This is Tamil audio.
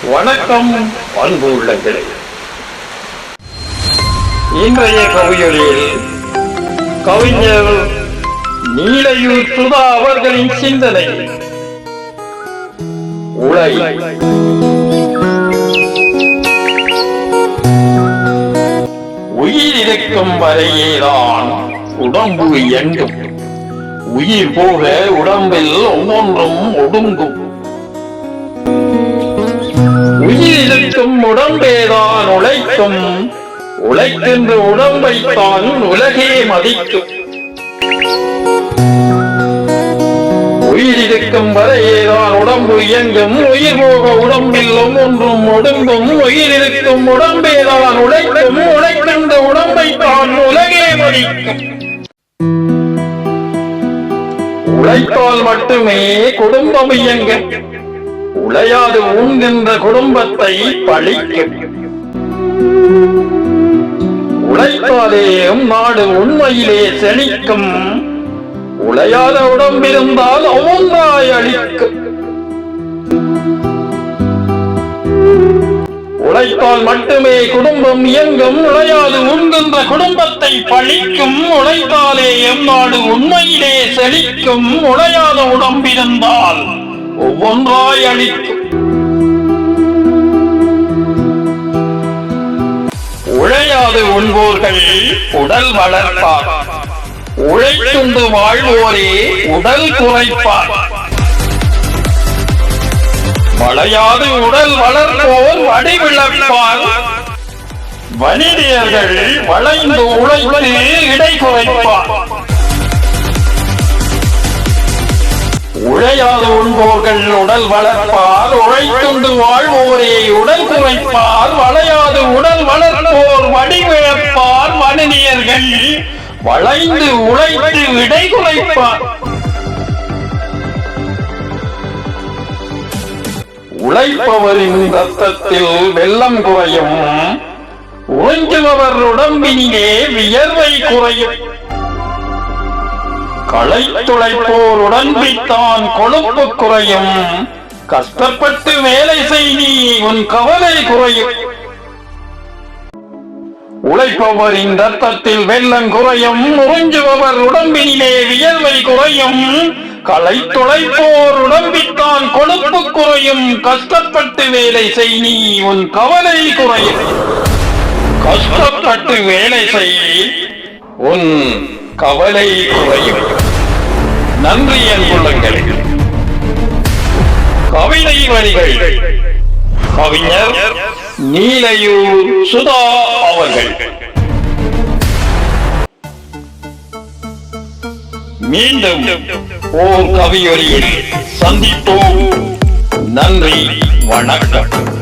வணக்கம் அன்பு உள்ளங்களே. இன்றைய கவியொலியில் கவிஞர் நீலையூர் சுதா அவர்களின் சிந்தனை. உழை. உயிர் இருக்கும் வரையேதான் உடம்பு இயங்கும். உயிர் போக உடம்பில் ஒவ்வொன்றும் ஒடுங்கும். உயிர் இருக்கும் உடம்பேதான் உழைக்கும். உழைக்கின்ற உடம்பைத்தான் உலகே மதிக்கும். உயிர் இருக்கும் வரையேதான் உடம்பு இயங்கும். உயிர் போக உடம்பில் ஒவ்வொன்றும் ஒடுங்கும். உயிர் இருக்கும் உடம்பேதான் உழைக்கும். உழைக்கின்ற உடம்பைத்தான் உலகே மதிக்கும். உழைத்தால் மட்டுமே குடும்பம் இயங்க. உழையாது உண்கின்ற குடும்பத்தை பழிக்கும். உழைத்தாலேயும் நாடு உண்மையிலே செழிக்கும். உழையாத உடம்பிருந்தால் ஒவ்வொன்றாய் அழிக்கும். உழைத்தால் மட்டுமே குடும்பம் இயங்கும். உழையாது உண்கின்ற குடும்பத்தை பழிக்கும். உழைத்தாலேயும் நாடு உண்மையிலே செழிக்கும். உழையாத உடம்பிருந்தால் ஒவ்வொன்றாய் அழிக்கும். உழையாது உண்போர்கள் உடல் வளர்ப்பார். உழைத்துண்டு வாழ்வோரே உடல் குறைப்பார். வளையாது உடல் வளர்ப்போர் வடிவிழப்பார். வனிதையர்கள் வளைந்து உழைத்து இடை குறைப்பார். உழையாது உண்போர்கள் உடல் வளர்ப்பார். உழைத்துண்டு வாழ்வோரே உடல் குறைப்பார். வளையாது உடல் வளர்ப்போர் வடிவிழப்பார். மனிதர்கள் வளைந்து உழைத்து இடை குறைப்பார். உழைப்பவரின் ரத்தத்தில் வெள்ளம் குறையும். உழைக்குபவர் உடம்பினிலே வியர்வை குறையும். களைத்துழைப்போர் உடம்பித்தான் கொழுப்பு குறையும். கஷ்டப்பட்டு வேலை செய்தி உன் கவலை குறையும். உழைப்பவரின் ரத்தத்தில் வெள்ளம் குறையும். உறிஞ்சுபவர் உடம்பினிலே வியர்வை குறையும். களைத்துழைப்போர் உடம்பித்தான் கொழுப்பு குறையும். கஷ்டப்பட்டு வேலை செய் நீ உன் கவலை குறையும். கஷ்டப்பட்டு வேலை செய் உன் கவலை குறையும். நன்றி அன்புள்ளங்களே. கவிதை வரிகள் கவிஞர் நீலையூர் சுதா அவர்கள். மீண்டும் ஓர் கவியொலியில் சந்திப்போம். நன்றி, வணக்கம்.